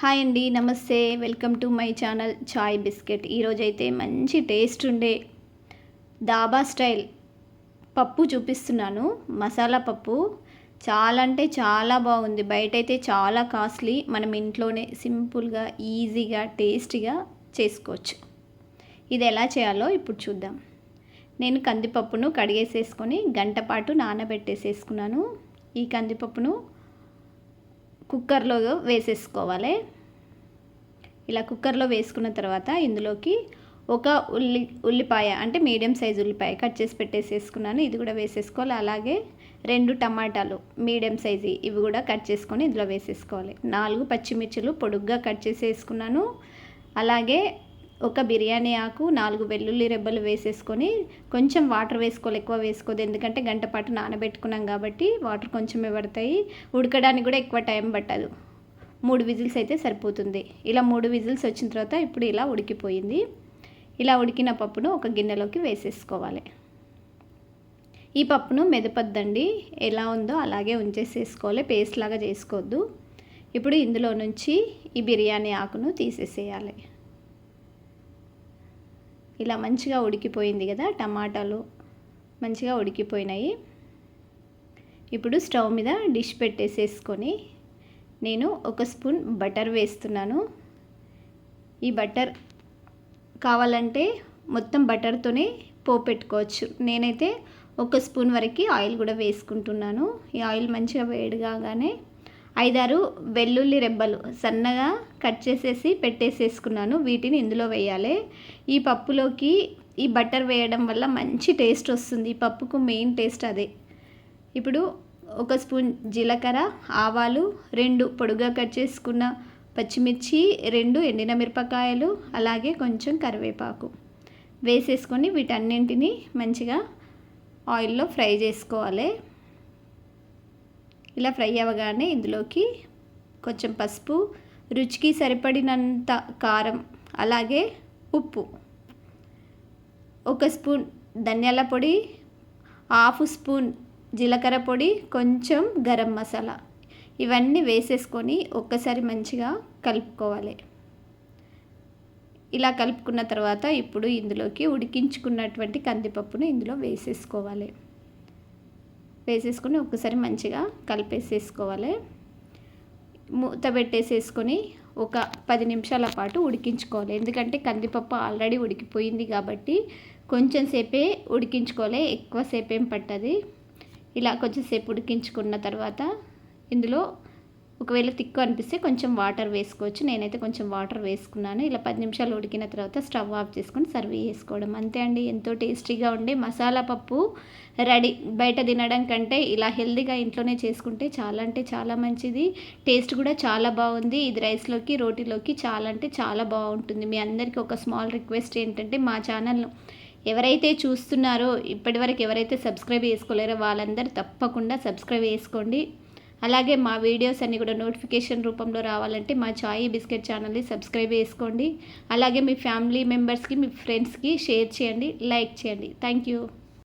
Hi అండి, నమస్తే. Welcome to my channel chai biscuit. ఈరోజైతే మంచి టేస్ట్ ఉండే దాబా స్టైల్ పప్పు చూపిస్తున్నాను. మసాలా పప్పు చాలా అంటే చాలా బాగుంది. బయటైతే చాలా కాస్ట్లీ. మనం ఇంట్లోనే సింపుల్గా, ఈజీగా, టేస్టీగా చేసుకోవచ్చు. ఇది ఎలా చేయాలో ఇప్పుడు చూద్దాం. నేను కందిపప్పును కడిగేసేసుకొని గంట పాటు నానబెట్టేసేసుకున్నాను. ఈ కందిపప్పును కుక్కర్లో వేసేసుకోవాలి. ఇలా కుక్కర్లో వేసుకున్న తర్వాత ఇందులోకి ఒక ఉల్లిపాయ అంటే మీడియం సైజు ఉల్లిపాయ కట్ చేసి పెట్టేసేసుకున్నాను. ఇది కూడా వేసేసుకోవాలి. అలాగే 2 టమాటాలు మీడియం సైజు ఇవి కూడా కట్ చేసుకొని ఇందులో వేసేసుకోవాలి. 4 పచ్చిమిర్చులు పొడుగ్గా కట్ చేసి వేసుకున్నాను. అలాగే ఒక బిర్యానీ ఆకు, 4 వెల్లుల్లి రెబ్బలు వేసేసుకొని కొంచెం వాటర్ వేసుకోవాలి, ఎక్కువ వేసుకోవద్దు. ఎందుకంటే గంట పాటు నానబెట్టుకున్నాం కాబట్టి వాటర్ కొంచెమే పడతాయి. ఉడకడానికి కూడా ఎక్కువ టైం పట్టదు. 3 విజిల్స్ అయితే సరిపోతుంది. ఇలా 3 విజిల్స్ వచ్చిన తర్వాత ఇప్పుడు ఇలా ఉడికిపోయింది. ఇలా ఉడికిన పప్పును ఒక గిన్నెలోకి వేసేసుకోవాలి. ఈ పప్పును మెదపొద్దండి, ఎలా ఉందో అలాగే ఉంచేసేసుకోవాలి, పేస్ట్ లాగా చేసుకోవద్దు. ఇప్పుడు ఇందులో నుంచి ఈ బిర్యానీ ఆకును తీసేసేయాలి. ఇలా మంచిగా ఉడికిపోయింది కదా, టమాటాలు మంచిగా ఉడికిపోయినాయి. ఇప్పుడు స్టవ్ మీద డిష్ పెట్టేసేసుకొని నేను 1 స్పూన్ బటర్ వేస్తున్నాను. ఈ బటర్ కావాలంటే మొత్తం బటర్తోనే పోపెట్టుకోవచ్చు. నేనైతే 1 స్పూన్ వరకు ఆయిల్ కూడా వేసుకుంటున్నాను. ఈ ఆయిల్ మంచిగా వేడిగానే 5-6 వెల్లుల్లి రెబ్బలు సన్నగా కట్ చేసేసి పెట్టేసేసుకున్నాను. వీటిని ఇందులో వేయాలి. ఈ పప్పులోకి ఈ బటర్ వేయడం వల్ల మంచి టేస్ట్ వస్తుంది. ఈ పప్పుకు మెయిన్ టేస్ట్ అదే. ఇప్పుడు 1 స్పూన్ జీలకర్ర, ఆవాలు, 2 పొడుగా కట్ చేసుకున్న పచ్చిమిర్చి, 2 ఎండిన మిరపకాయలు, అలాగే కొంచెం కరివేపాకు వేసేసుకొని వీటన్నింటినీ మంచిగా ఆయిల్లో ఫ్రై చేసుకోవాలి. ఇలా ఫ్రై అవ్వగానే ఇందులోకి కొంచెం పసుపు, రుచికి సరిపడినంత కారం, అలాగే ఉప్పు, 1 స్పూన్ ధనియాల పొడి, 1/2 స్పూన్ జీలకర్ర పొడి, కొంచెం గరం మసాలా ఇవన్నీ వేసేసుకొని ఒక్కసారి మంచిగా కలుపుకోవాలి. ఇలా కలుపుకున్న తర్వాత ఇప్పుడు ఇందులోకి ఉడికించుకున్నటువంటి కందిపప్పును ఇందులో వేసేసుకోవాలి. వేసేసుకొని ఒక్కసారి మంచిగా కలిపేసేసుకోవాలి. మూత పెట్టేసేసుకొని ఒక 10 నిమిషాల పాటు ఉడికించుకోవాలి. ఎందుకంటే కందిపప్పు ఆల్రెడీ ఉడికిపోయింది కాబట్టి కొంచెం సేపే ఉడికించుకోవాలి, ఎక్కువసేపు ఏం పట్టది. ఇలా కొంచెం సేపు ఉడికించుకున్న తర్వాత ఇందులో ఒకవేళ తిక్కు అనిపిస్తే కొంచెం వాటర్ వేసుకోవచ్చు. నేనైతే కొంచెం వాటర్ వేసుకున్నాను. ఇలా 10 నిమిషాలు ఉడికిన తర్వాత స్టవ్ ఆఫ్ చేసుకొని సర్వ్ చేసుకోవడం అంతే అండి. ఎంతో టేస్టీగా ఉండే మసాలా పప్పు రెడీ. బయట తినడం కంటే ఇలా హెల్తీగా ఇంట్లోనే చేసుకుంటే చాలా అంటే చాలా మంచిది. టేస్ట్ కూడా చాలా బాగుంది. ఇది రైస్లోకి, రోటీలోకి చాలా అంటే చాలా బాగుంటుంది. మీ అందరికీ ఒక స్మాల్ రిక్వెస్ట్ ఏంటంటే మా ఛానల్ను ఎవరైతే చూస్తున్నారో ఇప్పటివరకు ఎవరైతే సబ్స్క్రైబ్ చేసుకోలేరో వాళ్ళందరూ తప్పకుండా సబ్స్క్రైబ్ చేసుకోండి. అలాగే మా వీడియోస్ అన్నీ కూడా నోటిఫికేషన్ రూపంలో రావాలంటే మా చాయ్ బిస్కెట్ ఛానల్ని సబ్స్క్రైబ్ చేసుకోండి. అలాగే మీ ఫ్యామిలీ మెంబర్స్కి, మీ ఫ్రెండ్స్కి షేర్ చేయండి, లైక్ చేయండి. Thank you.